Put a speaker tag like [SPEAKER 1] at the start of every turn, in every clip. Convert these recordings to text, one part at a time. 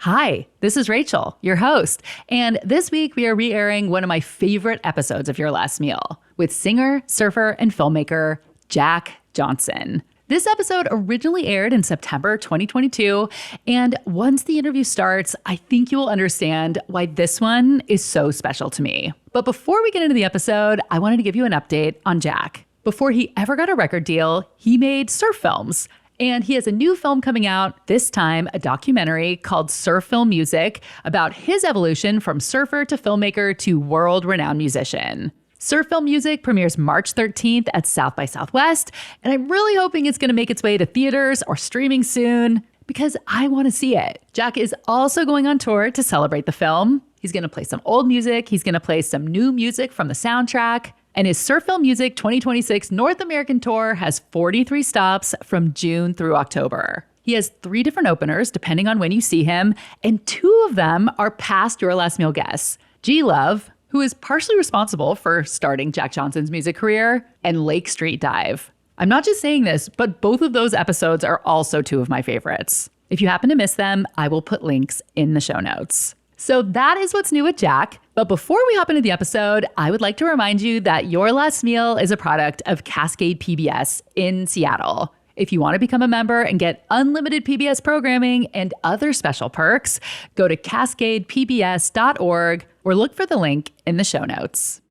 [SPEAKER 1] Hi, this is Rachel, your host, and this week we are re-airing one of my favorite episodes of Your Last Meal with singer, surfer, and filmmaker Jack Johnson. This episode originally aired in September 2022, and once the interview starts, I think you will understand why this one is so special to me. But before we get into the episode, I wanted to give you an update on Jack. Before he ever got a record deal, he made surf films. And he has a new film coming out, this time a documentary called Surf Film Music, about his evolution from surfer to filmmaker to world-renowned musician. Surf Film Music premieres March 13th at South by Southwest, and I'm really hoping it's going to make its way to theaters or streaming soon, because I want to see it. Jack is also going on tour to celebrate the film. He's going to play some old music, he's going to play some new music from the soundtrack, and his Surf Film Music 2026 North American Tour has 43 stops from June through October. He has 3 different openers, depending on when you see him, and 2 of them are past Your Last Meal guests. G-Love, who is partially responsible for starting Jack Johnson's music career, and Lake Street Dive. I'm not just saying this, but both of those episodes are also 2 of my favorites. If you happen to miss them, I will put links in the show notes. So that is what's new with Jack. But before we hop into the episode, I would like to remind you that Your Last Meal is a product of Cascade PBS in Seattle. If you want to become a member and get unlimited PBS programming and other special perks, go to cascadepbs.org or look for the link in the show notes.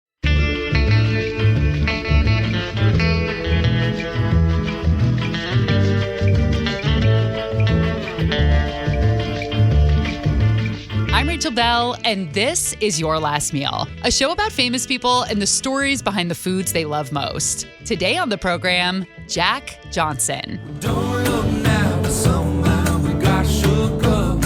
[SPEAKER 1] I'm Rachel Bell, and this is Your Last Meal, a show about famous people and the stories behind the foods they love most. Today on the program, Jack Johnson.
[SPEAKER 2] Don't look now, but somehow we got shook up.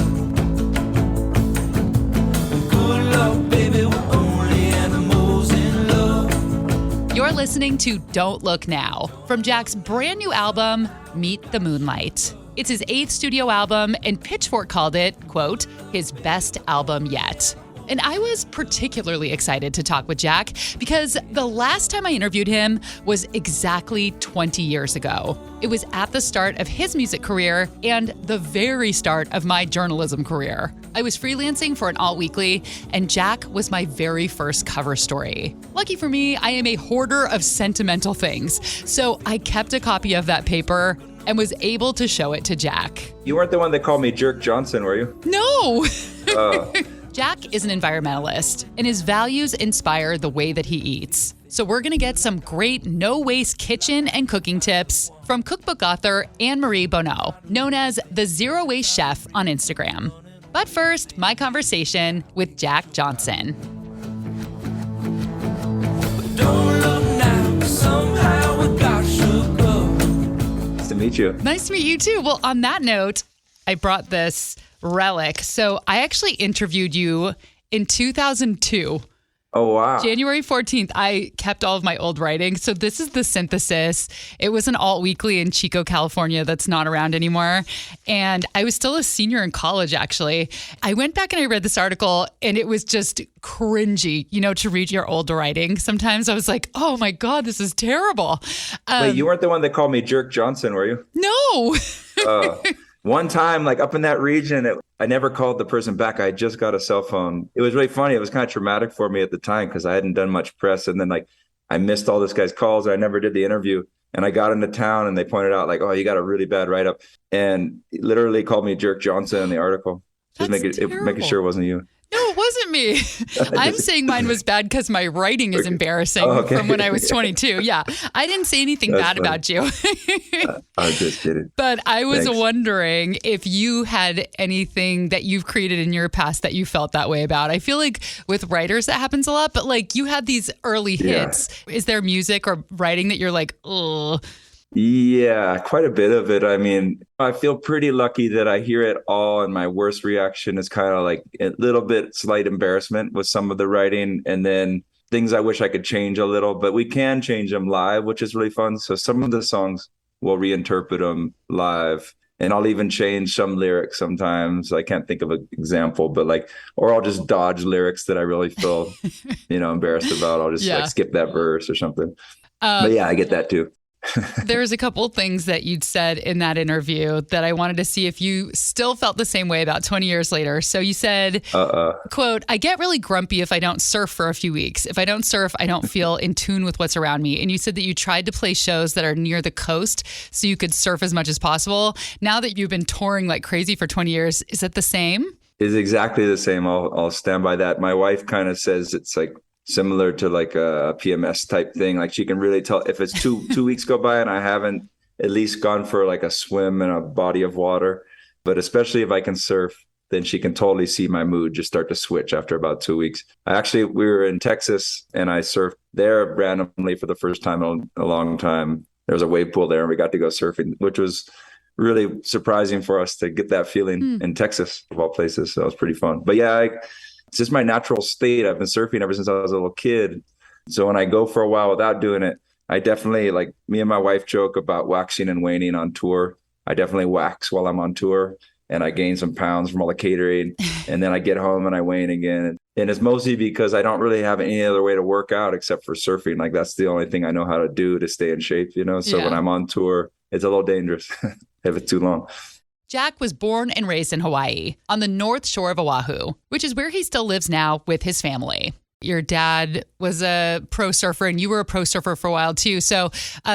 [SPEAKER 2] Good luck, baby, we're only animals in love.
[SPEAKER 1] You're listening to Don't Look Now from Jack's brand new album, Meet the Moonlight. It's his 8th studio album, and Pitchfork called it, quote, his best album yet. And I was particularly excited to talk with Jack because the last time I interviewed him was exactly 20 years ago. It was at the start of his music career and the very start of my journalism career. I was freelancing for an alt-weekly, and Jack was my very first cover story. Lucky for me, I am a hoarder of sentimental things, so I kept a copy of that paper and was able to show it to Jack.
[SPEAKER 3] You weren't the one that called me Jerk Johnson, were you?
[SPEAKER 1] No! Jack is an environmentalist, and his values inspire the way that he eats. So we're gonna get some great no-waste kitchen and cooking tips from cookbook author Anne-Marie Bonneau, known as the Zero Waste Chef on Instagram. But first, my conversation with Jack Johnson.
[SPEAKER 2] Don't look now, but somehow we got shook up.
[SPEAKER 3] Nice to meet you.
[SPEAKER 1] Nice to meet you too. Well, on that note, I brought this relic. So I actually interviewed you in 2002.
[SPEAKER 3] Oh, wow.
[SPEAKER 1] January 14th, I kept all of my old writing. So this is the synthesis. It was an alt-weekly in Chico, California that's not around anymore. And I was still a senior in college, actually. I went back and I read this article, and it was just cringy, to read your old writing. Sometimes I was like, oh my God, this is terrible.
[SPEAKER 3] Wait, you weren't the one that called me Jerk Johnson, were you?
[SPEAKER 1] No.
[SPEAKER 3] One time, like up in that region, I never called the person back. I just got a cell phone. It was really funny. It was kind of traumatic for me at the time because I hadn't done much press. And then I missed all this guy's calls. And I never did the interview. And I got into town and they pointed out oh, you got a really bad write-up. And he literally called me Jerk Johnson in the article. Just making sure it wasn't you.
[SPEAKER 1] No, it wasn't me. I'm saying mine was bad because my writing is embarrassing from when I was 22. Yeah, I didn't say anything bad about you.
[SPEAKER 3] I was just kidding.
[SPEAKER 1] But I was wondering if you had anything that you've created in your past that you felt that way about. I feel like with writers that happens a lot, but you had these early hits. Yeah. Is there music or writing that you're like, ugh?
[SPEAKER 3] Yeah, quite a bit of it. I mean, I feel pretty lucky that I hear it all, and my worst reaction is kind of like a little bit slight embarrassment with some of the writing, and then things I wish I could change a little, but we can change them live, which is really fun. So some of the songs, we'll reinterpret them live, and I'll even change some lyrics sometimes. I can't think of an example, but or I'll just dodge lyrics that I really feel, embarrassed about. I'll just skip that verse or something. But yeah, I get that too.
[SPEAKER 1] There's a couple things that you'd said in that interview that I wanted to see if you still felt the same way about 20 years later. So you said, quote, I get really grumpy if I don't surf for a few weeks. If I don't surf, I don't feel in tune with what's around me. And you said that you tried to play shows that are near the coast so you could surf as much as possible. Now that you've been touring like crazy for 20 years, is it the same?
[SPEAKER 3] It's exactly the same. I'll stand by that. My wife kind of says it's like similar to like a PMS type thing. Like she can really tell if it's two weeks go by and I haven't at least gone for like a swim in a body of water. But especially if I can surf, then she can totally see my mood just start to switch after about 2 weeks. We were in Texas and I surfed there randomly for the first time in a long time. There was a wave pool there and we got to go surfing, which was really surprising for us to get that feeling in Texas of all places. So it was pretty fun. But yeah, it's just my natural state. I've been surfing ever since I was a little kid. So when I go for a while without doing it, I definitely, like, me and my wife joke about waxing and waning on tour. I definitely wax while I'm on tour and I gain some pounds from all the catering. And then I get home and I wane again. And it's mostly because I don't really have any other way to work out except for surfing. Like that's the only thing I know how to do to stay in shape, you know? So when I'm on tour, it's a little dangerous if it's too long.
[SPEAKER 1] Jack was born and raised in Hawaii on the north shore of Oahu, which is where he still lives now with his family. Your dad was a pro surfer and you were a pro surfer for a while too. So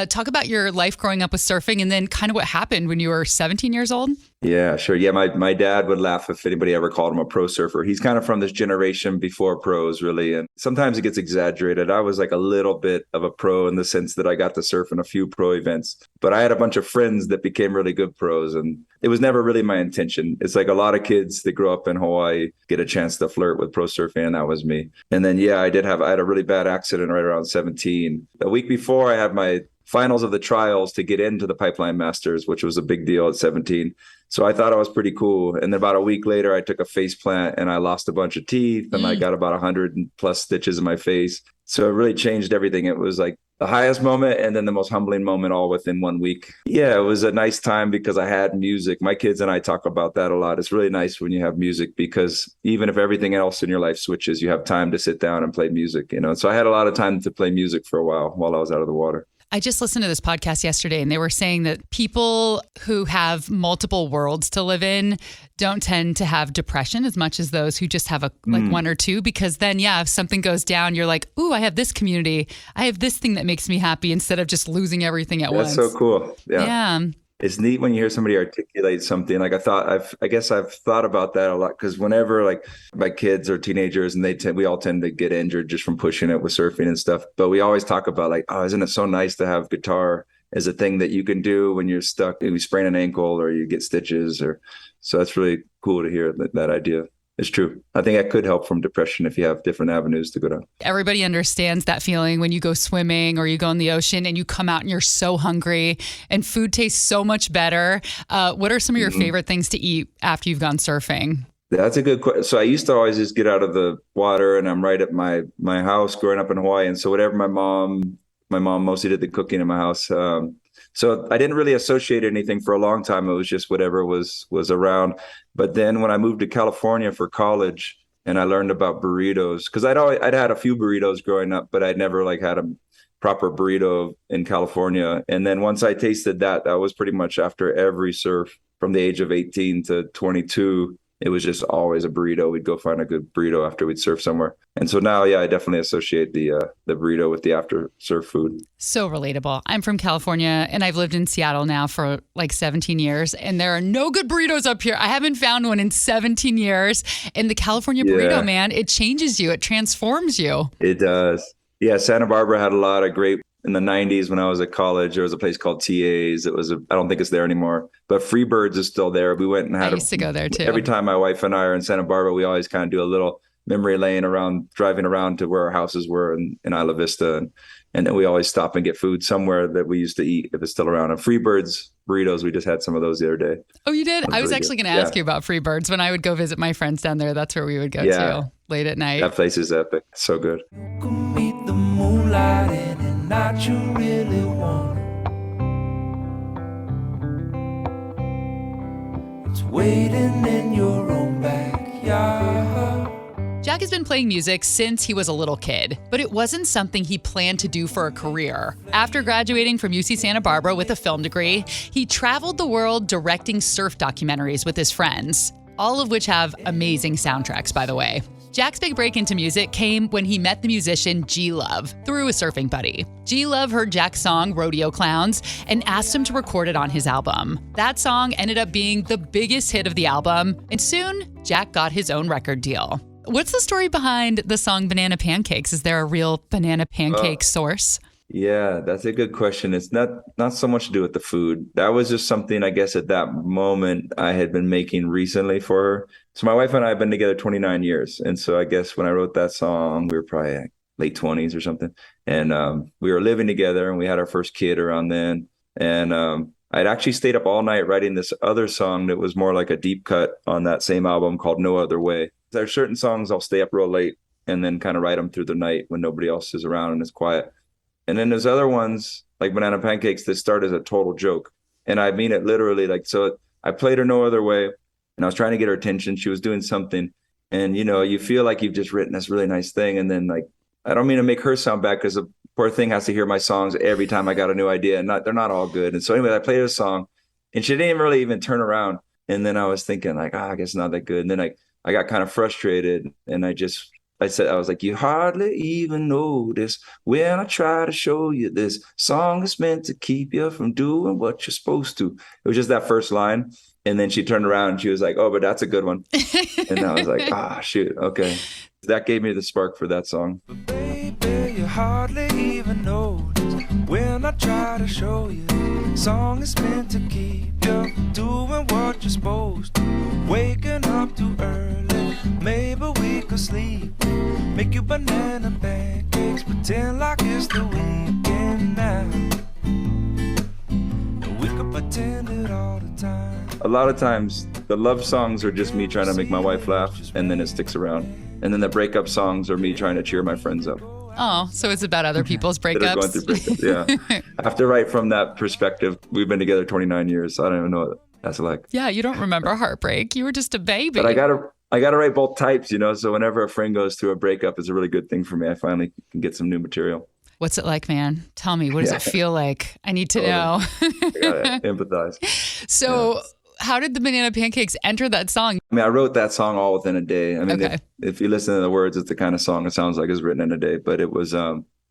[SPEAKER 1] talk about your life growing up with surfing and then kind of what happened when you were 17 years old.
[SPEAKER 3] Yeah, sure. Yeah, my dad would laugh if anybody ever called him a pro surfer. He's kind of from this generation before pros, really. And sometimes it gets exaggerated. I was like a little bit of a pro in the sense that I got to surf in a few pro events. But I had a bunch of friends that became really good pros. And it was never really my intention. It's like a lot of kids that grow up in Hawaii get a chance to flirt with pro surfing. And that was me. And then, yeah, I had a really bad accident right around 17. A week before I had my finals of the trials to get into the Pipeline Masters, which was a big deal at 17. So I thought I was pretty cool. And then about a week later, I took a face plant and I lost a bunch of teeth and I got about 100 plus stitches in my face. So it really changed everything. It was like the highest moment and then the most humbling moment all within 1 week. Yeah, it was a nice time because I had music. My kids and I talk about that a lot. It's really nice when you have music because even if everything else in your life switches, you have time to sit down and play music, you know? So I had a lot of time to play music for a while I was out of the water.
[SPEAKER 1] I just listened to this podcast yesterday and they were saying that people who have multiple worlds to live in don't tend to have depression as much as those who just have one or two, because then, if something goes down, you're like, ooh, I have this community. I have this thing that makes me happy instead of just losing everything at once.
[SPEAKER 3] That's so cool.
[SPEAKER 1] Yeah.
[SPEAKER 3] It's neat when you hear somebody articulate something. Like I guess I've thought about that a lot because whenever like my kids are teenagers and we all tend to get injured just from pushing it with surfing and stuff. But we always talk about like, oh, isn't it so nice to have guitar as a thing that you can do when you're stuck and you sprain an ankle or you get stitches so that's really cool to hear that idea. It's true. I think that could help from depression if you have different avenues to go down.
[SPEAKER 1] Everybody understands that feeling when you go swimming or you go in the ocean and you come out and you're so hungry and food tastes so much better. What are some of your favorite things to eat after you've gone surfing?
[SPEAKER 3] That's a good question. So I used to always just get out of the water and I'm right at my house growing up in Hawaii. And so whatever my mom mostly did the cooking in my house. So I didn't really associate anything for a long time. It was just whatever was around. But then when I moved to California for college and I learned about burritos, because I'd had a few burritos growing up, but I'd never like had a proper burrito in California. And then once I tasted that was pretty much after every surf from the age of 18 to 22. It was just always a burrito. We'd go find a good burrito after we'd surf somewhere. And so now, I definitely associate the burrito with the after surf food. So
[SPEAKER 1] relatable. I'm from California and I've lived in Seattle now for like 17 years and there are no good burritos up here. I haven't found one in 17 years. And the California burrito, man, it changes you. It transforms you.
[SPEAKER 3] It does. Yeah, Santa Barbara had a lot of great. In the 90s, when I was at college, there was a place called TA's. I don't think it's there anymore, but Freebirds is still there. We went and I
[SPEAKER 1] used to go there too.
[SPEAKER 3] Every time my wife and I are in Santa Barbara, we always kind of do a little memory lane around, driving around to where our houses were in Isla Vista. And then we always stop and get food somewhere that we used to eat if it's still around. And Freebirds burritos, we just had some of those the other day.
[SPEAKER 1] Oh, you did? I was actually going to ask you about Freebirds. When I would go visit my friends down there, that's where we would go to late at night.
[SPEAKER 3] That place is epic. So good.
[SPEAKER 2] You can meet the moonlight in a night you really want. It's waiting in your own backyard.
[SPEAKER 1] Jack Jack has been playing music since he was a little kid, but it wasn't something he planned to do for a career. After graduating from UC Santa Barbara with a film degree, he traveled the world directing surf documentaries with his friends, all of which have amazing soundtracks, by the way. Jack's big break into music came when he met the musician G Love through a surfing buddy. G Love heard Jack's song, Rodeo Clowns, and asked him to record it on his album. That song ended up being the biggest hit of the album, and soon, Jack got his own record deal. What's the story behind the song Banana Pancakes? Is there a real banana pancake source?
[SPEAKER 3] Yeah, that's a good question. It's not so much to do with the food. That was just something, I guess, at that moment I had been making recently for her. So my wife and I have been together 29 years. And so I guess when I wrote that song, we were probably like late 20s or something. And we were living together and we had our first kid around then. And I'd actually stayed up all night writing this other song that was more like a deep cut on that same album called No Other Way. There are certain songs I'll stay up real late and then kind of write them through the night when nobody else is around and it's quiet. And then there's other ones like Banana Pancakes that start as a total joke. And I mean it literally. Like, so I played her No Other Way and I was trying to get her attention. She was doing something. And, you know, you feel like you've just written this really nice thing. And then like, I don't mean to make her sound bad because the poor thing has to hear my songs every time I got a new idea. And they're not all good. And so anyway, I played a song and she didn't really even turn around. And then I was thinking like, I guess not that good. And then I got kind of frustrated and I was like, you hardly even notice when I try to show you this song is meant to keep you from doing what you're supposed to. It was just that first line. And then she turned around and she was like, oh, but that's a good one. And I was like, shoot. Okay. That gave me the spark for that song.
[SPEAKER 2] Baby, you hardly even notice when I try to show you. Song is meant to keep you from doing what you're supposed to. Waking up too early, maybe we could sleep. Make you banana pancakes, pretend like it's the weekend now. We could pretend it all the time.
[SPEAKER 3] A lot of times the love songs are just me trying to make my wife laugh and then it sticks around. And then the breakup songs are me trying to cheer my friends up.
[SPEAKER 1] Oh, so it's about other people's breakups.
[SPEAKER 3] That are going through breakups, yeah. I have to write from that perspective. We've been together 29 years, so I don't even know what that's like.
[SPEAKER 1] Yeah, you don't remember heartbreak. You were just a baby.
[SPEAKER 3] But I gotta write both types, you know. So whenever a friend goes through a breakup, it's a really good thing for me. I finally can get some new material.
[SPEAKER 1] What's it like, man? Tell me, what does it feel like? I need to know.
[SPEAKER 3] I gotta empathize.
[SPEAKER 1] So how did the Banana Pancakes enter that song?
[SPEAKER 3] I mean, I wrote that song all within a day. I mean,
[SPEAKER 1] Okay.
[SPEAKER 3] if you listen to the words, it's the kind of song it sounds like it's written in a day. But it was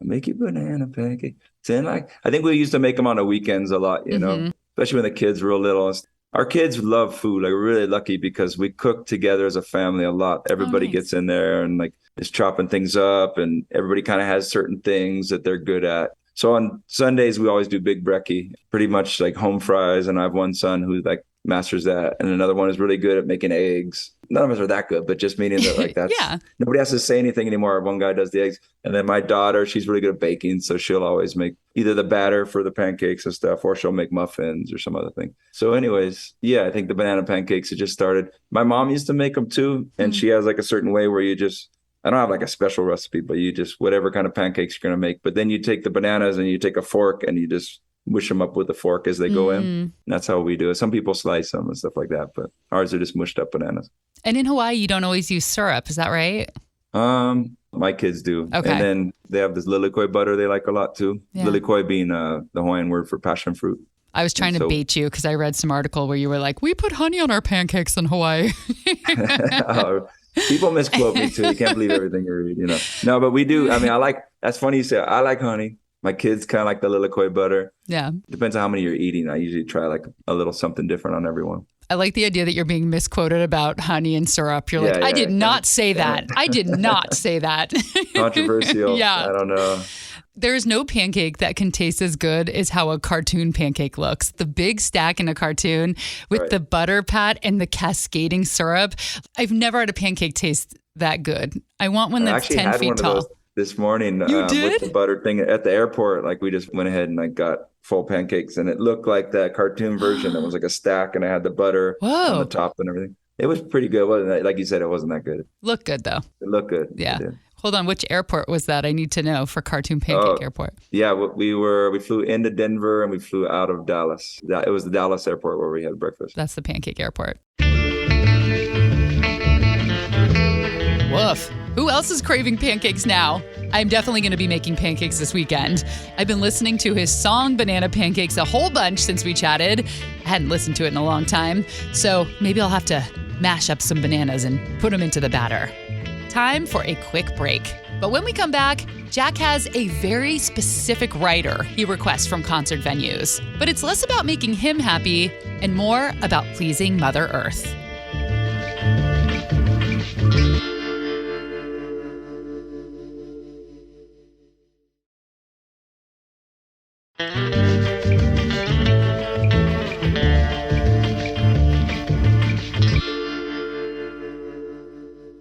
[SPEAKER 3] make you banana pancake. Then like I think we used to make them on the weekends a lot, you know, especially when the kids were little. Our kids love food. Like we're really lucky because we cook together as a family a lot. Everybody
[SPEAKER 1] nice.
[SPEAKER 3] gets in there and like is chopping things up, and everybody kind of has certain things that they're good at. So on Sundays we always do big brekkie, pretty much like home fries. And I have one son who like masters that, and another one is really good at making eggs. None of us are that good, but just meaning that like that's nobody has to say anything anymore. One guy does the eggs, and then my daughter, she's really good at baking, so she'll always make either the batter for the pancakes and stuff, or she'll make muffins or some other thing. So anyways, yeah, I think the banana pancakes, it just started. My mom used to make them too, and she has like a certain way where you just, I don't have like a special recipe, but you just whatever kind of pancakes you're gonna make, but then you take the bananas and you take a fork and you just mush them up with a fork as they go in. And that's how we do it. Some people slice them and stuff like that, but ours are just mushed up bananas. And
[SPEAKER 1] in Hawaii, you don't always use syrup. Is that right?
[SPEAKER 3] My kids do.
[SPEAKER 1] Okay.
[SPEAKER 3] And then they have this lilikoi butter they like a lot too. Yeah. Lilikoi being the Hawaiian word for passion fruit.
[SPEAKER 1] I was trying to bait you because I read some article where you were like, we put honey on our pancakes in Hawaii.
[SPEAKER 3] People misquote me too. You can't believe everything you read, you know. No, but we do. I mean, that's funny you say, I like honey. My kids kind of like the lilikoi butter.
[SPEAKER 1] Yeah.
[SPEAKER 3] Depends on how many you're eating. I usually try like a little something different on everyone.
[SPEAKER 1] I like the idea that you're being misquoted about honey and syrup. You're like, I did not say that. I did not say that.
[SPEAKER 3] Controversial.
[SPEAKER 1] Yeah.
[SPEAKER 3] I don't know.
[SPEAKER 1] There is no pancake that can taste as good as how a cartoon pancake looks. The big stack in a cartoon with the butter pat and the cascading syrup. I've never had a pancake taste that good. I want one that's 10 feet tall.
[SPEAKER 3] This morning with the butter thing at the airport. Like we just went ahead and like got full pancakes, and it looked like that cartoon version. It was like a stack, and I had the butter on the top and everything. It was pretty good, wasn't it? Like you said, it wasn't that good.
[SPEAKER 1] Looked good though.
[SPEAKER 3] It looked good.
[SPEAKER 1] Yeah. Hold on, which airport was that? I need to know for Cartoon Pancake Airport.
[SPEAKER 3] Yeah, we flew into Denver and we flew out of Dallas. It was the Dallas airport where we had breakfast.
[SPEAKER 1] That's the Pancake Airport. Woof. Who else is craving pancakes now? I'm definitely going to be making pancakes this weekend. I've been listening to his song Banana Pancakes a whole bunch since we chatted. I hadn't listened to it in a long time, so maybe I'll have to mash up some bananas and put them into the batter. Time for a quick break. But when we come back, Jack has a very specific writer he requests from concert venues. But it's less about making him happy and more about pleasing Mother Earth.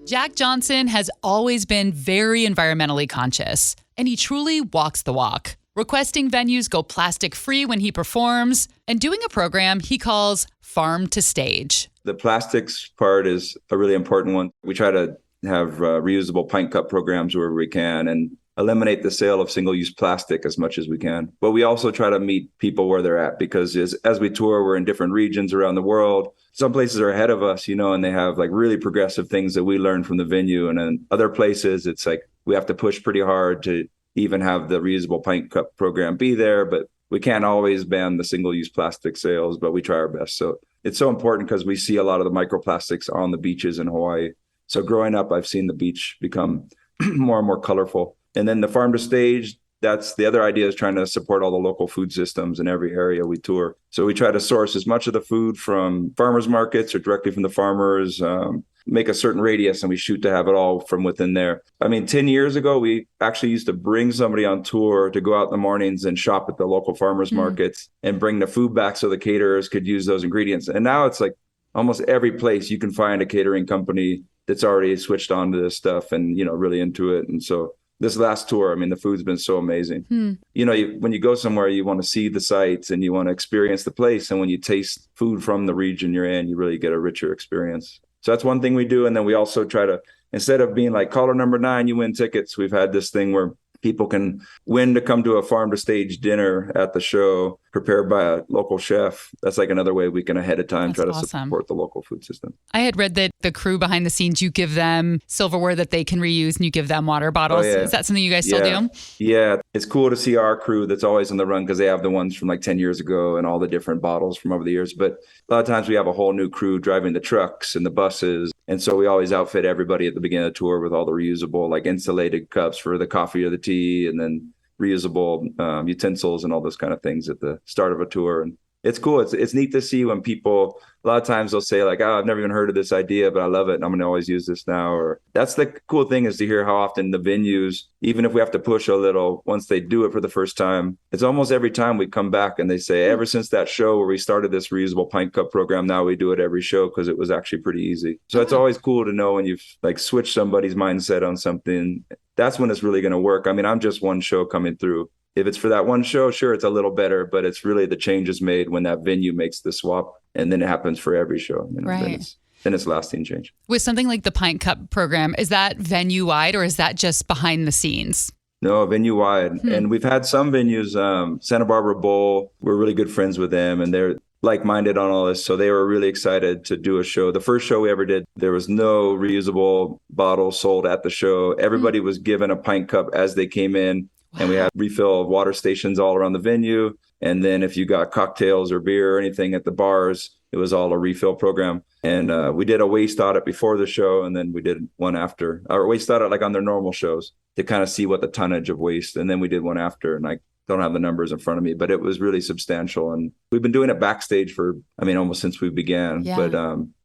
[SPEAKER 1] Jack Johnson has always been very environmentally conscious, and he truly walks the walk, requesting venues go plastic-free when he performs, and doing a program he calls Farm to Stage.
[SPEAKER 3] The plastics part is a really important one. We try to have reusable pint cup programs wherever we can and eliminate the sale of single-use plastic as much as we can. But we also try to meet people where they're at, because as we tour, we're in different regions around the world. Some places are ahead of us, and they have like really progressive things that we learn from the venue. And then other places, it's like we have to push pretty hard to even have the reusable pint cup program be there. But we can't always ban the single-use plastic sales, but we try our best. So it's so important because we see a lot of the microplastics on the beaches in Hawaii. So growing up, I've seen the beach become more and more colorful. And then the Farm to Stage, that's the other idea, is trying to support all the local food systems in every area we tour. So we try to source as much of the food from farmers markets or directly from the farmers, make a certain radius, and we shoot to have it all from within there. 10 years ago, we actually used to bring somebody on tour to go out in the mornings and shop at the local farmers markets and bring the food back so the caterers could use those ingredients. And now it's like almost every place you can find a catering company that's already switched on to this stuff and, really into it. And so this last tour, the food's been so amazing. When you go somewhere, you want to see the sights and you want to experience the place. And when you taste food from the region you're in, you really get a richer experience. So that's one thing we do. And then we also try to, instead of being like caller number 9, you win tickets, we've had this thing where people can win to come to a Farm to Stage dinner at the show prepared by a local chef. That's like another way we can ahead of time try to support the local food system.
[SPEAKER 1] I had read that the crew behind the scenes, you give them silverware that they can reuse and you give them water bottles. Oh, yeah. Is that something you guys still do?
[SPEAKER 3] Yeah. It's cool to see our crew that's always on the run because they have the ones from like 10 years ago and all the different bottles from over the years. But a lot of times we have a whole new crew driving the trucks and the buses. And so we always outfit everybody at the beginning of the tour with all the reusable, like insulated cups for the coffee or the tea, and then reusable utensils and all those kind of things at the start of a tour. And it's cool. It's neat to see when people, a lot of times they'll say like, I've never even heard of this idea, but I love it and I'm going to always use this now. Or that's the cool thing, is to hear how often the venues, even if we have to push a little, once they do it for the first time, it's almost every time we come back and they say, ever since that show where we started this reusable pint cup program, now we do it every show because it was actually pretty easy. So it's always cool to know when you've like switched somebody's mindset on something. That's when it's really going to work. I'm just one show coming through. If it's for that one show, sure, it's a little better, but it's really the changes made when that venue makes the swap, and then it happens for every show.
[SPEAKER 1] Right.
[SPEAKER 3] Then it's lasting change.
[SPEAKER 1] With something like the Pint Cup program, is that venue-wide or is that just behind the scenes?
[SPEAKER 3] No, venue-wide. And we've had some venues, Santa Barbara Bowl, we're really good friends with them, and they're like-minded on all this. So they were really excited to do a show. The first show we ever did, there was no reusable bottles sold at the show. Everybody was given a pint cup as they came in. And we had refill water stations all around the venue. And then if you got cocktails or beer or anything at the bars, it was all a refill program. And we did a waste audit before the show, and then we did one after. Our waste audit like on their normal shows to kind of see what the tonnage of waste. And then we did one after, and I don't have the numbers in front of me, but it was really substantial. And we've been doing it backstage for, almost since we began. Yeah. But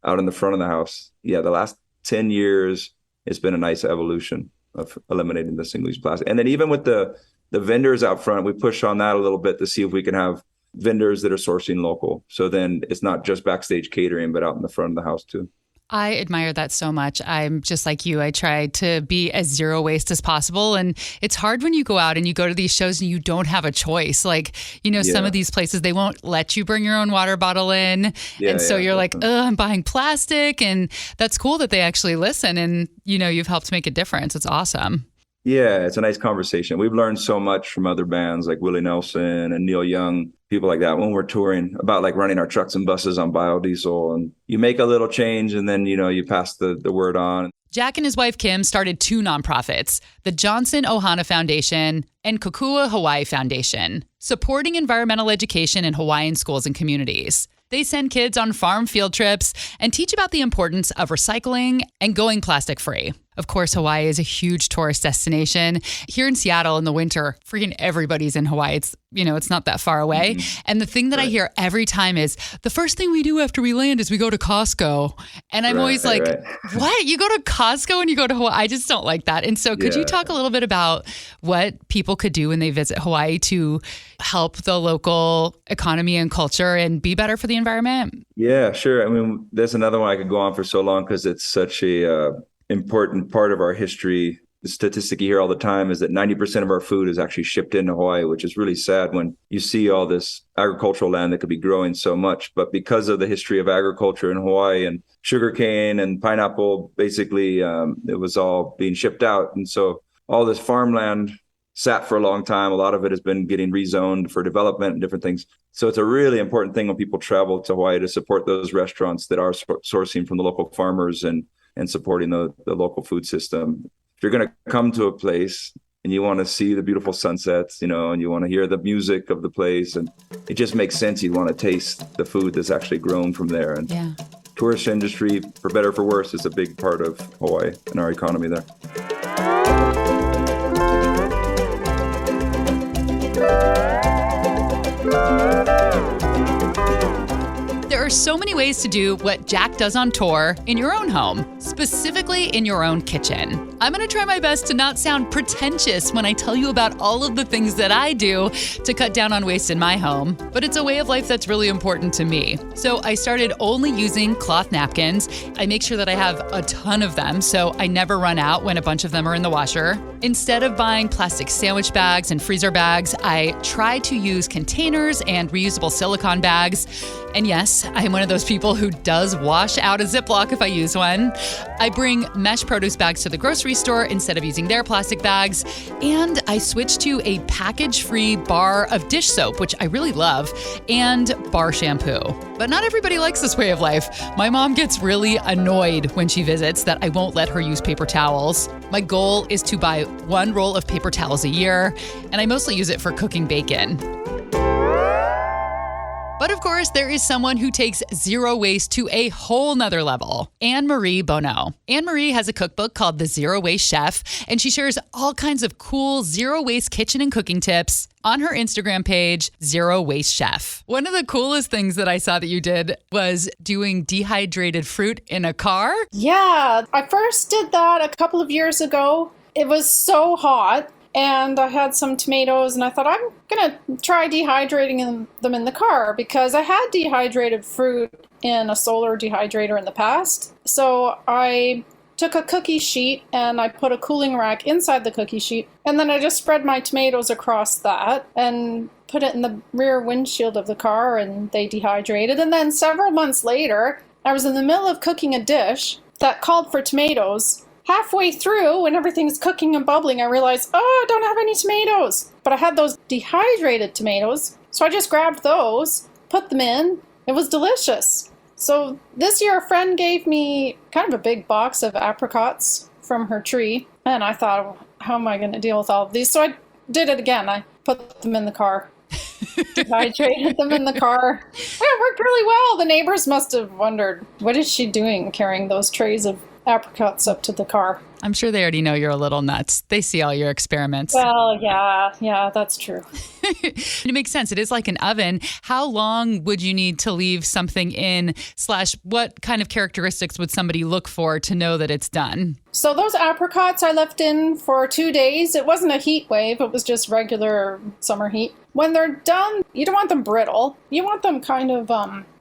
[SPEAKER 3] out in the front of the house, the last 10 years, it's been a nice evolution of eliminating the single-use plastic. And then even with the vendors out front, we push on that a little bit to see if we can have vendors that are sourcing local. So then it's not just backstage catering, but out in the front of the house too.
[SPEAKER 1] I admire that so much. I'm just like you. I try to be as zero waste as possible. And it's hard when you go out and you go to these shows and you don't have a choice. Like, some of these places, they won't let you bring your own water bottle in. And so you're like, I'm buying plastic. And that's cool that they actually listen. And, you've helped make a difference. It's awesome.
[SPEAKER 3] Yeah, it's a nice conversation. We've learned so much from other bands like Willie Nelson and Neil Young, people like that, when we're touring, about like running our trucks and buses on biodiesel. And you make a little change and then, you pass the word on.
[SPEAKER 1] Jack and his wife Kim started 2 nonprofits, the Johnson Ohana Foundation and Kokua Hawaii Foundation, supporting environmental education in Hawaiian schools and communities. They send kids on farm field trips and teach about the importance of recycling and going plastic free. Of course, Hawaii is a huge tourist destination. Here in Seattle in the winter, freaking everybody's in Hawaii. It's not that far away. And the thing that I hear every time is the first thing we do after we land is we go to Costco. And I'm always like, what? You go to Costco and you go to Hawaii? I just don't like that. And so could you talk a little bit about what people could do when they visit Hawaii to help the local economy and culture and be better for the environment?
[SPEAKER 3] Yeah, sure. I mean, there's another one I could go on for so long because it's such a important part of our history. The statistic you hear all the time is that 90% of our food is actually shipped into Hawaii, which is really sad when you see all this agricultural land that could be growing so much. But because of the history of agriculture in Hawaii and sugarcane and pineapple, basically, it was all being shipped out. And so all this farmland sat for a long time. A lot of it has been getting rezoned for development and different things. So it's a really important thing when people travel to Hawaii to support those restaurants that are sourcing from the local farmers and supporting the local food system. If you're going to come to a place and you want to see the beautiful sunsets, and you want to hear the music of the place, and it just makes sense, you want to taste the food that's actually grown from there. And tourist industry, for better or for worse, is a big part of Hawaii and our economy there.
[SPEAKER 1] There are so many ways to do what Jack does on tour in your own home, specifically in your own kitchen. I'm going to try my best to not sound pretentious when I tell you about all of the things that I do to cut down on waste in my home, but it's a way of life that's really important to me. So I started only using cloth napkins. I make sure that I have a ton of them so I never run out when a bunch of them are in the washer. Instead of buying plastic sandwich bags and freezer bags, I try to use containers and reusable silicone bags. And yes, I'm one of those people who does wash out a Ziploc if I use one. I bring mesh produce bags to the grocery store instead of using their plastic bags. And I switched to a package-free bar of dish soap, which I really love, and bar shampoo. But not everybody likes this way of life. My mom gets really annoyed when she visits that I won't let her use paper towels. My goal is to buy 1 roll of paper towels a year, and I mostly use it for cooking bacon. But of course, there is someone who takes zero waste to a whole nother level. Anne-Marie Bono. Anne-Marie has a cookbook called The Zero Waste Chef, and she shares all kinds of cool zero waste kitchen and cooking tips on her Instagram page, Zero Waste Chef. One of the coolest things that I saw that you did was doing dehydrated fruit in a car.
[SPEAKER 4] Yeah, I first did that a couple of years ago. It was so hot. And I had some tomatoes, and I thought, I'm going to try dehydrating them in the car because I had dehydrated fruit in a solar dehydrator in the past. So I took a cookie sheet and I put a cooling rack inside the cookie sheet, and then I just spread my tomatoes across that and put it in the rear windshield of the car, and they dehydrated. And then several months later, I was in the middle of cooking a dish that called for tomatoes. Halfway through, when everything's cooking and bubbling, I realized, I don't have any tomatoes. But I had those dehydrated tomatoes, so I just grabbed those, put them in. It was delicious. So this year, a friend gave me kind of a big box of apricots from her tree, and I thought, how am I going to deal with all of these? So I did it again. I put them in the car. Dehydrated them in the car. It worked really well. The neighbors must have wondered, what is she doing carrying those trays of apricots up to the car?
[SPEAKER 1] I'm sure they already know you're a little nuts. They see all your experiments.
[SPEAKER 4] Well, yeah, that's true.
[SPEAKER 1] It makes sense. It is like an oven. How long would you need to leave something in / what kind of characteristics would somebody look for to know that it's done?
[SPEAKER 4] So those apricots I left in for 2 days. It wasn't a heat wave. It was just regular summer heat. When they're done, you don't want them brittle. You want them kind of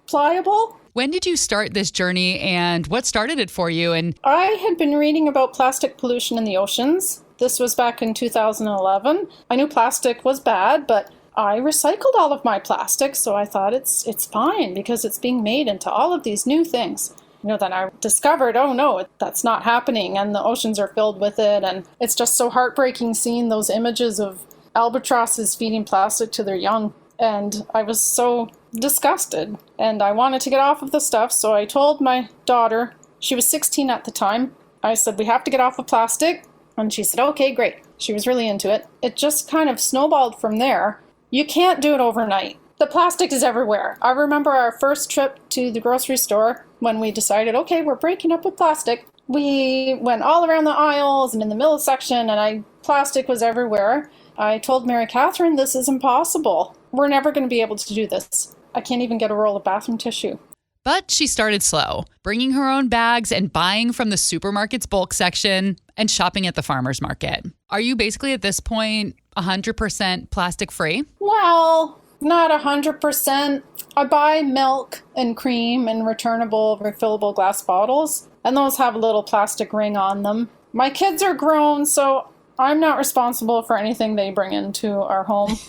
[SPEAKER 4] pliable.
[SPEAKER 1] When did you start this journey, and what started it for you? And
[SPEAKER 4] I had been reading about plastic pollution in the oceans. This was back in 2011. I knew plastic was bad, but I recycled all of my plastic, so I thought it's fine because it's being made into all of these new things. Then I discovered, oh no, that's not happening, and the oceans are filled with it, and it's just so heartbreaking seeing those images of albatrosses feeding plastic to their young. And I was so disgusted, and I wanted to get off of the stuff, so I told my daughter, she was 16 at the time, I said, we have to get off of plastic. And she said, okay, great. She was really into it. It just kind of snowballed from there. You can't do it overnight. The plastic is everywhere. I remember our first trip to the grocery store when we decided, okay, we're breaking up with plastic. We went all around the aisles and in the middle section, and plastic was everywhere. I told Mary Catherine, this is impossible. We're never going to be able to do this. I can't even get a roll of bathroom tissue.
[SPEAKER 1] But she started slow, bringing her own bags and buying from the supermarket's bulk section and shopping at the farmer's market. Are you basically at this point 100% plastic free?
[SPEAKER 4] Well, not 100%. I buy milk and cream in returnable, refillable glass bottles, and those have a little plastic ring on them. My kids are grown, so I'm not responsible for anything they bring into our home.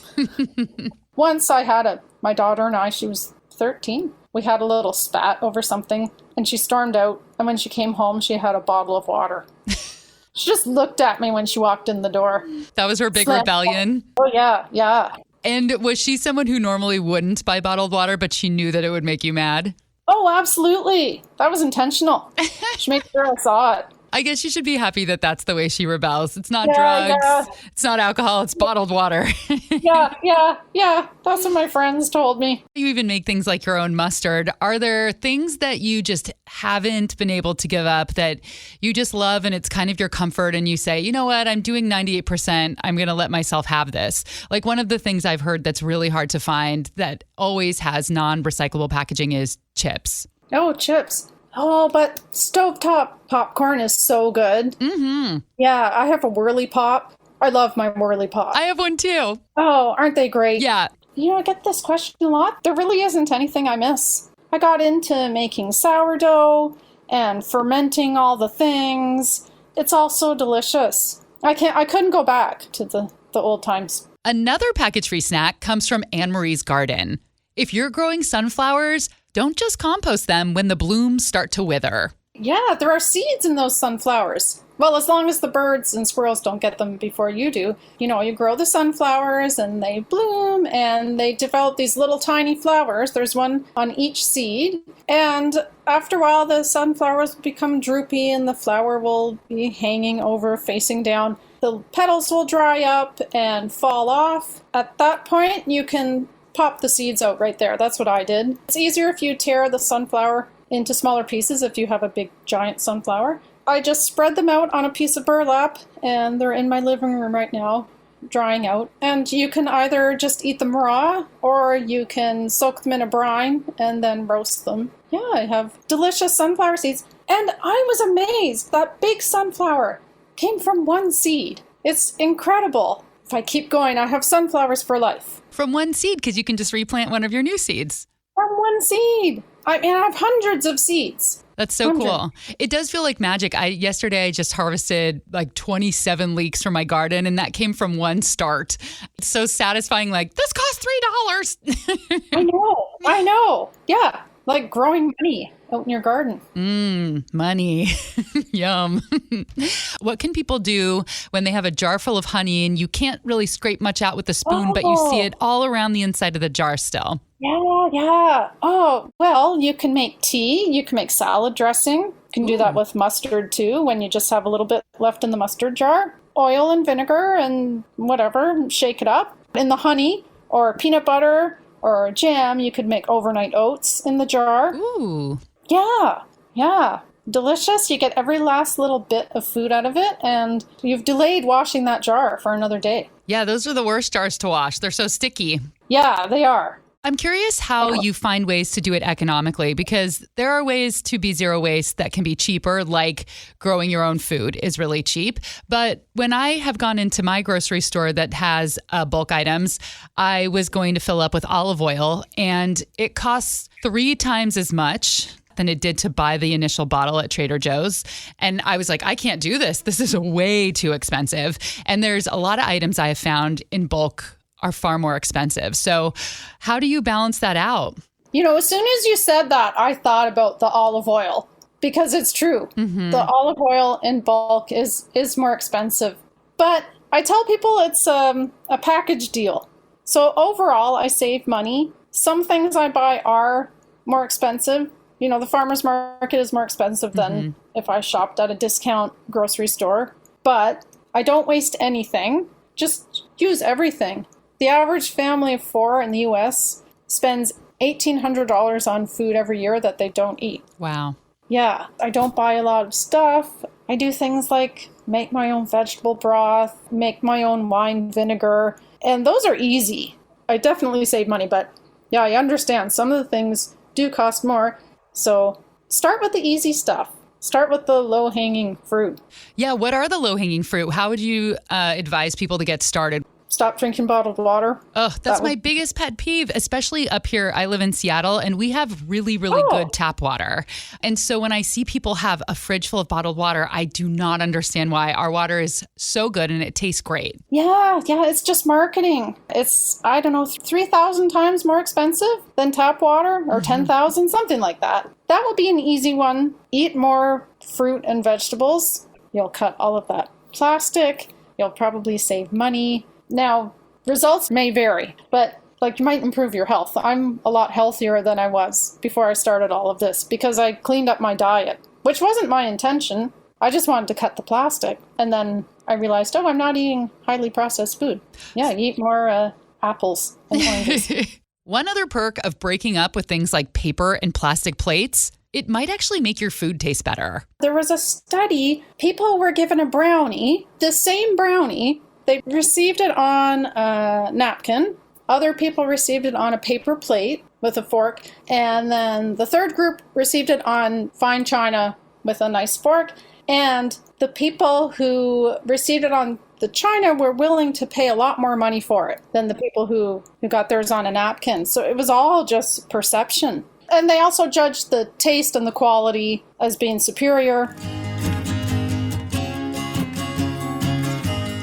[SPEAKER 4] Once my daughter and I, she was 13. We had a little spat over something, and she stormed out. And when she came home, she had a bottle of water. She just looked at me when she walked in the door.
[SPEAKER 1] That was her big rebellion?
[SPEAKER 4] Oh, yeah.
[SPEAKER 1] And was she someone who normally wouldn't buy bottled water, but she knew that it would make you mad?
[SPEAKER 4] Oh, absolutely. That was intentional. She made sure I saw it.
[SPEAKER 1] I guess you should be happy that that's the way she rebels. It's not drugs. It's not alcohol. It's bottled water.
[SPEAKER 4] Yeah. That's what my friends told me.
[SPEAKER 1] You even make things like your own mustard. Are there things that you just haven't been able to give up that you just love and it's kind of your comfort and you say, you know what, I'm doing 98%. I'm going to let myself have this. Like one of the things I've heard that's really hard to find that always has non-recyclable packaging is chips.
[SPEAKER 4] Oh, chips. Oh, but stovetop popcorn is so good.
[SPEAKER 1] Mm-hmm.
[SPEAKER 4] Yeah, I have a Whirly Pop. I love my Whirly Pop.
[SPEAKER 1] I have one too.
[SPEAKER 4] Oh, aren't they great?
[SPEAKER 1] Yeah.
[SPEAKER 4] You know, I get this question a lot. There really isn't anything I miss. I got into making sourdough and fermenting all the things. It's all so delicious. I couldn't go back to the old times.
[SPEAKER 1] Another package-free snack comes from Anne-Marie's garden. If you're growing sunflowers, don't just compost them when the blooms start to wither.
[SPEAKER 4] Yeah, there are seeds in those sunflowers. Well, as long as the birds and squirrels don't get them before you do. You know, you grow the sunflowers and they bloom and they develop these little tiny flowers. There's one on each seed. And after a while, the sunflowers become droopy and the flower will be hanging over, facing down. The petals will dry up and fall off. At that point, you can pop the seeds out right there. That's what I did. It's easier if you tear the sunflower into smaller pieces if you have a big giant sunflower. I just spread them out on a piece of burlap and they're in my living room right now, drying out. And you can either just eat them raw or you can soak them in a brine and then roast them. Yeah, I have delicious sunflower seeds. And I was amazed that big sunflower came from one seed. It's incredible. If I keep going, I have sunflowers for life.
[SPEAKER 1] From one seed, because you can just replant one of your new seeds.
[SPEAKER 4] From one seed. I have hundreds of seeds.
[SPEAKER 1] That's so cool. It does feel like magic. Yesterday I just harvested like 27 leeks from my garden, and that came from one start. It's so satisfying. Like, this cost $3.
[SPEAKER 4] I know. Yeah, like growing money out in your garden.
[SPEAKER 1] Money. Yum. What can people do when they have a jar full of honey and you can't really scrape much out with a spoon, but you see it all around the inside of the jar still?
[SPEAKER 4] Yeah. Oh, well, you can make tea. You can make salad dressing. You can do that with mustard too, when you just have a little bit left in the mustard jar. Oil and vinegar and whatever, shake it up. In the honey or peanut butter or jam, you could make overnight oats in the jar.
[SPEAKER 1] Ooh.
[SPEAKER 4] Yeah. Delicious. You get every last little bit of food out of it, and you've delayed washing that jar for another day.
[SPEAKER 1] Yeah, those are the worst jars to wash. They're so sticky.
[SPEAKER 4] Yeah, they are.
[SPEAKER 1] I'm curious how you find ways to do it economically, because there are ways to be zero waste that can be cheaper, like growing your own food is really cheap. But when I have gone into my grocery store that has bulk items, I was going to fill up with olive oil, and it costs 3 times as much than it did to buy the initial bottle at Trader Joe's. And I was like, I can't do this. This is way too expensive. And there's a lot of items I have found in bulk are far more expensive. So how do you balance that out?
[SPEAKER 4] You know, as soon as you said that, I thought about the olive oil, because it's true. Mm-hmm. The olive oil in bulk is more expensive. But I tell people it's a package deal. So overall, I save money. Some things I buy are more expensive. the farmer's market is more expensive than if I shopped at a discount grocery store. But I don't waste anything. Just use everything. The average family of 4 in the US spends $1,800 on food every year that they don't eat.
[SPEAKER 1] Wow.
[SPEAKER 4] Yeah, I don't buy a lot of stuff. I do things like make my own vegetable broth, make my own wine vinegar, and those are easy. I definitely save money, but yeah, I understand some of the things do cost more. So start with the easy stuff. Start with the low-hanging fruit.
[SPEAKER 1] Yeah, what are the low-hanging fruit? How would you advise people to get started?
[SPEAKER 4] Stop drinking bottled water.
[SPEAKER 1] Oh, that's my biggest pet peeve, especially up here. I live in Seattle and we have really, really good tap water. And so when I see people have a fridge full of bottled water, I do not understand why. Our water is so good and it tastes great.
[SPEAKER 4] Yeah, it's just marketing. It's, I don't know, 3,000 times more expensive than tap water or 10,000, something like that. That would be an easy one. Eat more fruit and vegetables. You'll cut all of that plastic. You'll probably save money. Now, results may vary, but you might improve your health. I'm a lot healthier than I was before I started all of this because I cleaned up my diet, which wasn't my intention. I just wanted to cut the plastic. And then I realized, I'm not eating highly processed food. Yeah, eat more apples and oranges.
[SPEAKER 1] One other perk of breaking up with things like paper and plastic plates, it might actually make your food taste better.
[SPEAKER 4] There was a study. People were given a brownie, the same brownie. They received it on a napkin. Other people received it on a paper plate with a fork. And then the third group received it on fine china with a nice fork. And the people who received it on the china were willing to pay a lot more money for it than the people who got theirs on a napkin. So it was all just perception. And they also judged the taste and the quality as being superior.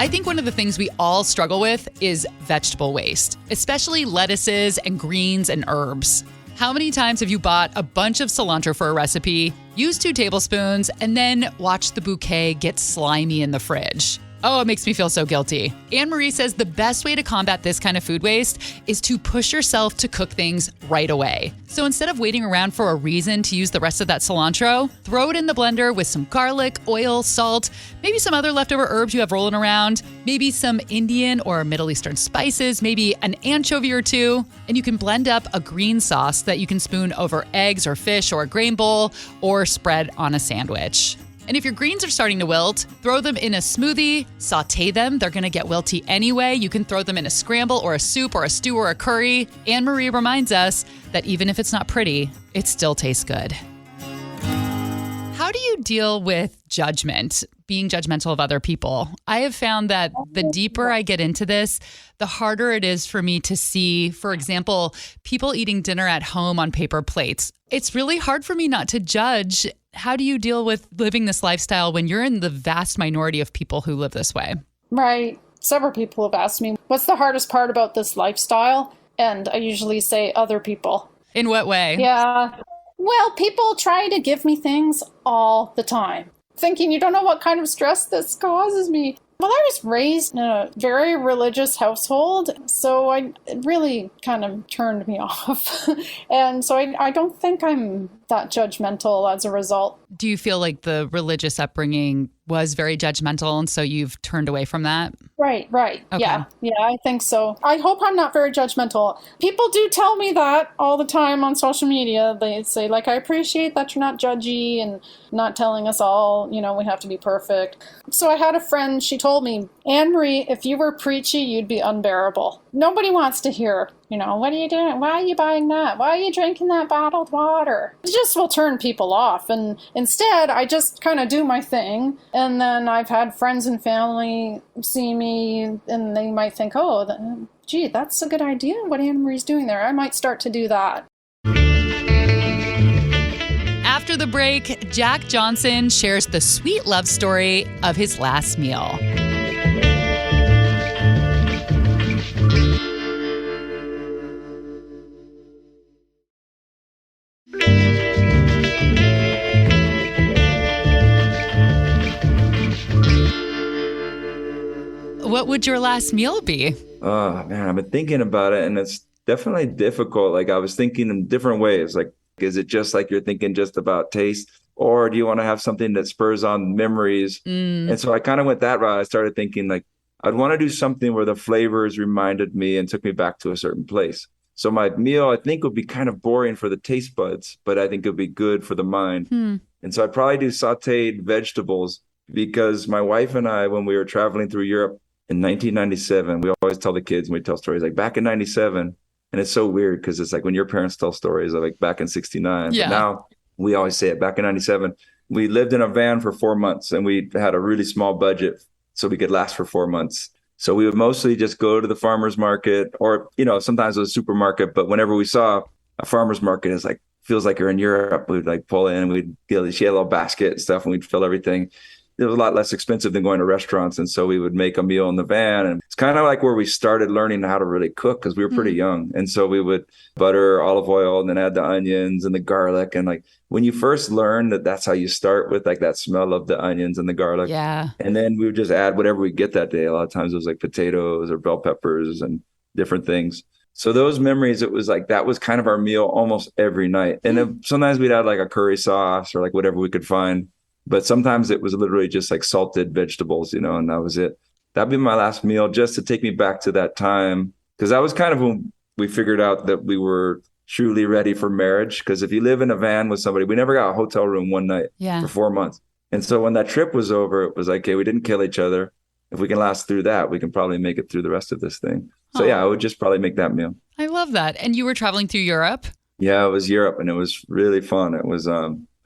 [SPEAKER 1] I think one of the things we all struggle with is vegetable waste, especially lettuces and greens and herbs. How many times have you bought a bunch of cilantro for a recipe, used 2 tablespoons, and then watched the bouquet get slimy in the fridge? Oh, it makes me feel so guilty. Anne-Marie says the best way to combat this kind of food waste is to push yourself to cook things right away. So instead of waiting around for a reason to use the rest of that cilantro, throw it in the blender with some garlic, oil, salt, maybe some other leftover herbs you have rolling around, maybe some Indian or Middle Eastern spices, maybe an anchovy or 2, and you can blend up a green sauce that you can spoon over eggs or fish or a grain bowl or spread on a sandwich. And if your greens are starting to wilt, throw them in a smoothie, saute them. They're going to get wilty anyway. You can throw them in a scramble or a soup or a stew or a curry. Anne-Marie reminds us that even if it's not pretty, it still tastes good. How do you deal with judgment, being judgmental of other people? I have found that the deeper I get into this, the harder it is for me to see, for example, people eating dinner at home on paper plates. It's really hard for me not to judge. How do you deal with living this lifestyle when you're in the vast minority of people who live this way?
[SPEAKER 4] Right. Several people have asked me, what's the hardest part about this lifestyle? And I usually say other people.
[SPEAKER 1] In what way?
[SPEAKER 4] Yeah. Well, people try to give me things all the time, thinking you don't know what kind of stress this causes me. Well, I was raised in a very religious household, so it really kind of turned me off. And so I don't think I'm that judgmental as a result.
[SPEAKER 1] Do you feel like the religious upbringing was very judgmental, and so you've turned away from that?
[SPEAKER 4] Right.
[SPEAKER 1] Okay.
[SPEAKER 4] Yeah, I think so. I hope I'm not very judgmental. People do tell me that all the time on social media. They say, I appreciate that you're not judgy and not telling us all, we have to be perfect. So I had a friend, she told me, Anne-Marie, if you were preachy, you'd be unbearable. Nobody wants to hear, what are you doing? Why are you buying that? Why are you drinking that bottled water? It just will turn people off. And instead, I just kind of do my thing. And then I've had friends and family see me and they might think, gee, that's a good idea what Anne-Marie's doing there. I might start to do that.
[SPEAKER 1] After the break, Jack Johnson shares the sweet love story of his last meal. What would your last meal be?
[SPEAKER 3] Oh, man, I've been thinking about it, and it's definitely difficult. I was thinking in different ways. Is it just like you're thinking just about taste? Or do you want to have something that spurs on memories? And so I kind of went that route. I started thinking like, I'd want to do something where the flavors reminded me and took me back to a certain place. So my meal, I think, would be kind of boring for the taste buds, but I think it would be good for the mind. And so I'd probably do sauteed vegetables, because my wife and I, when we were traveling through Europe in 1997, we always tell the kids, and we tell stories like back in 97. And it's so weird because it's like when your parents tell stories of like back in 69.
[SPEAKER 1] Yeah.
[SPEAKER 3] But now we always say it back in 97. We lived in a van for 4 months and we had a really small budget so we could last for 4 months. So we would mostly just go to the farmer's market, or, you know, sometimes it was a supermarket. But whenever we saw a farmer's market, it's like, feels like you're in Europe. We'd like pull in and we'd get, she had a little basket and stuff, and we'd fill everything. It was a lot less expensive than going to restaurants. And so we would make a meal in the van. And it's kind of like where we started learning how to really cook, because we were pretty young. And so we would butter, olive oil, and then add the onions and the garlic. And like when you first learn that, that's how you start, with like that smell of the onions and the garlic.
[SPEAKER 1] Yeah.
[SPEAKER 3] And then we would just add whatever we get that day. A lot of times it was like potatoes or bell peppers and different things. So those memories, it was like, that was kind of our meal almost every night. And then sometimes we'd add like a curry sauce or like whatever we could find. But sometimes it was literally just like salted vegetables, you know, and that was it. That'd be my last meal, just to take me back to that time. Because that was kind of when we figured out that we were truly ready for marriage. Because if you live in a van with somebody, we never got a hotel room one night for 4 months. And so when that trip was over, it was like, okay, we didn't kill each other. If we can last through that, we can probably make it through the rest of this thing. So yeah, I would just probably make that meal.
[SPEAKER 1] I love that. And you were traveling through Europe?
[SPEAKER 3] Yeah, it was Europe, and it was really fun. It was,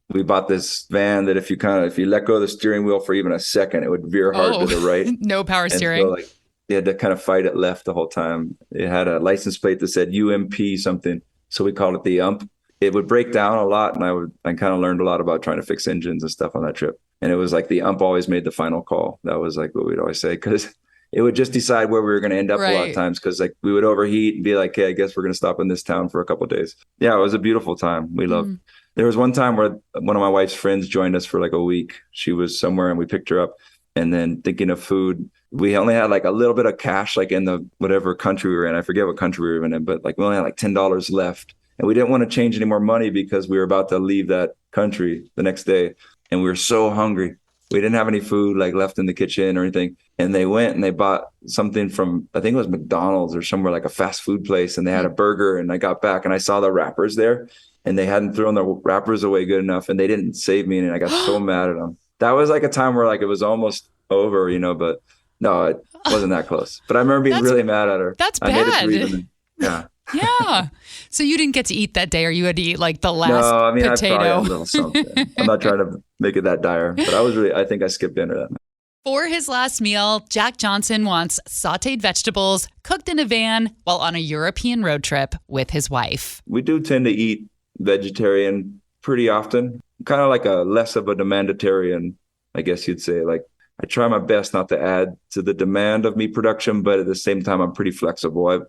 [SPEAKER 3] we bought this van that if you let go of the steering wheel for even a second, it would veer hard to the right.
[SPEAKER 1] No power steering.
[SPEAKER 3] So, like, you had to kind of fight it left the whole time. It had a license plate that said UMP something. So we called it the UMP. It would break down a lot, and I kind of learned a lot about trying to fix engines and stuff on that trip. And it was like the UMP always made the final call. That was like what we'd always say, because it would just decide where we were going to end up a lot of times, because like we would overheat and be like, hey, I guess we're going to stop in this town for a couple of days. Yeah, it was a beautiful time. We loved. There was one time where one of my wife's friends joined us for like a week. She was somewhere and we picked her up. And then thinking of food, we only had like a little bit of cash, like in the whatever country we were in. I forget what country we were in, but like we only had like $10 left. And we didn't want to change any more money because we were about to leave that country the next day. And we were so hungry. We didn't have any food like left in the kitchen or anything. And they went and they bought something from, I think it was McDonald's or somewhere, like a fast food place. And they had a burger, and I got back and I saw the wrappers there, and they hadn't thrown the wrappers away good enough, and they didn't save me. And I got so mad at them. That was like a time where like it was almost over, you know, but no, it wasn't that close. But I remember being really mad at her.
[SPEAKER 1] That's
[SPEAKER 3] I
[SPEAKER 1] bad.
[SPEAKER 3] made it through them. Yeah.
[SPEAKER 1] Yeah. So you didn't get to eat that day, or you had to eat like the last
[SPEAKER 3] No, I mean,
[SPEAKER 1] potato.
[SPEAKER 3] I probably had a little something. I'm not trying to make it that dire, but I think I skipped dinner that night.
[SPEAKER 1] For his last meal, Jack Johnson wants sauteed vegetables cooked in a van while on a European road trip with his wife.
[SPEAKER 3] We do tend to eat vegetarian pretty often, kind of like a less of a demanditarian, I guess you'd say. Like, I try my best not to add to the demand of meat production, but at the same time, I'm pretty flexible.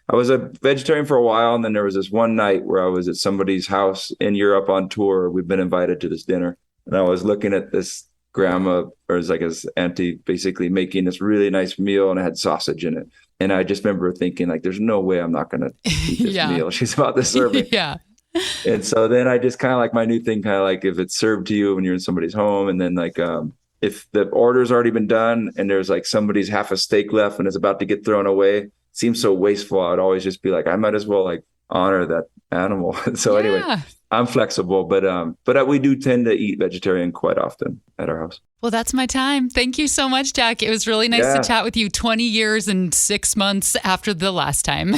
[SPEAKER 3] I was a vegetarian for a while, and then there was this one night where I was at somebody's house in Europe on tour. We've been invited to this dinner, and I was looking at this grandma, or it's like his auntie, basically making this really nice meal, and it had sausage in it. And I just remember thinking, like, there's no way I'm not going to eat this meal. She's about to serve me.
[SPEAKER 1] Yeah.
[SPEAKER 3] And so then I just kind of like my new thing, kind of like if it's served to you when you're in somebody's home, and then like if the order's already been done and there's like somebody's half a steak left and it's about to get thrown away, it seems so wasteful. I'd always just be like, I might as well like honor that animal. So anyway, I'm flexible, but we do tend to eat vegetarian quite often at our house.
[SPEAKER 1] Well, that's my time. Thank you so much, Jack. It was really nice to chat with you 20 years and 6 months after the last time.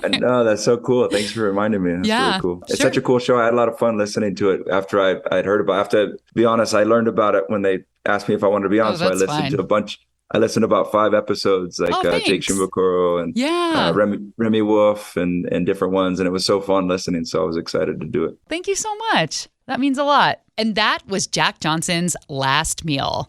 [SPEAKER 3] No, that's so cool. Thanks for reminding me. That's really cool. It's such a cool show. I had a lot of fun listening to it after I'd heard about it. I have to be honest, I learned about it when they asked me if I wanted to be on. So I listened to a bunch. I listened to about 5 episodes, like Jake Shimbokuro and Remy Wolf and different ones. And it was so fun listening. So I was excited to do it.
[SPEAKER 1] Thank you so much. That means a lot. And that was Jack Johnson's last meal.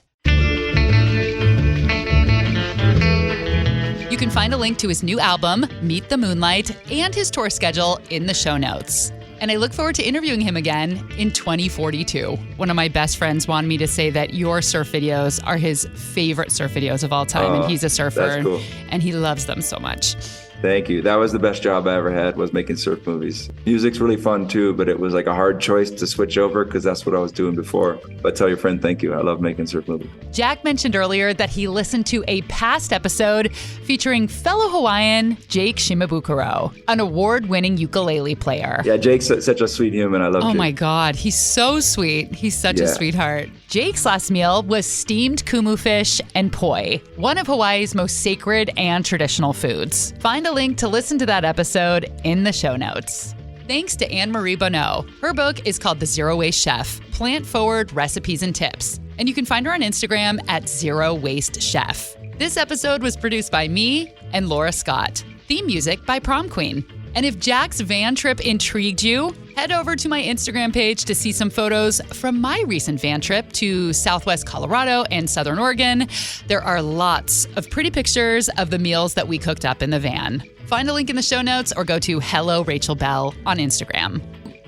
[SPEAKER 1] You can find a link to his new album, Meet the Moonlight, and his tour schedule in the show notes. And I look forward to interviewing him again in 2042. One of my best friends wanted me to say that your surf videos are his favorite surf videos of all time. And he's a surfer,
[SPEAKER 3] that's cool.
[SPEAKER 1] and he loves them so much.
[SPEAKER 3] Thank you. That was the best job I ever had, was making surf movies. Music's really fun too, but it was like a hard choice to switch over because that's what I was doing before. But tell your friend thank you. I love making surf movies.
[SPEAKER 1] Jack mentioned earlier that he listened to a past episode featuring fellow Hawaiian Jake Shimabukuro, an award-winning ukulele player.
[SPEAKER 3] Yeah, Jake's such a sweet human. I love Jake.
[SPEAKER 1] Oh my God, he's so sweet. He's such a sweetheart. Jake's last meal was steamed kumu fish and poi, one of Hawaii's most sacred and traditional foods. Find a link to listen to that episode in the show notes. Thanks to Anne-Marie Bonneau. Her book is called The Zero Waste Chef, Plant-Forward Recipes and Tips. And you can find her on Instagram at Zero Waste Chef. This episode was produced by me and Laura Scott. Theme music by Prom Queen. And if Jack's van trip intrigued you, head over to my Instagram page to see some photos from my recent van trip to Southwest Colorado and Southern Oregon. There are lots of pretty pictures of the meals that we cooked up in the van. Find a link in the show notes or go to Hello Rachel Bell on Instagram.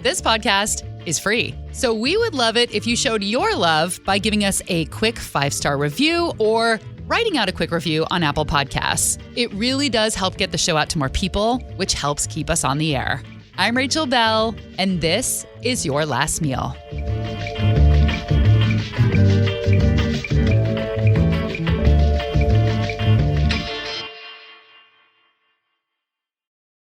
[SPEAKER 1] This podcast is free, so we would love it if you showed your love by giving us a quick 5-star review or writing out a quick review on Apple Podcasts. It really does help get the show out to more people, which helps keep us on the air. I'm Rachel Bell, and this is Your Last Meal.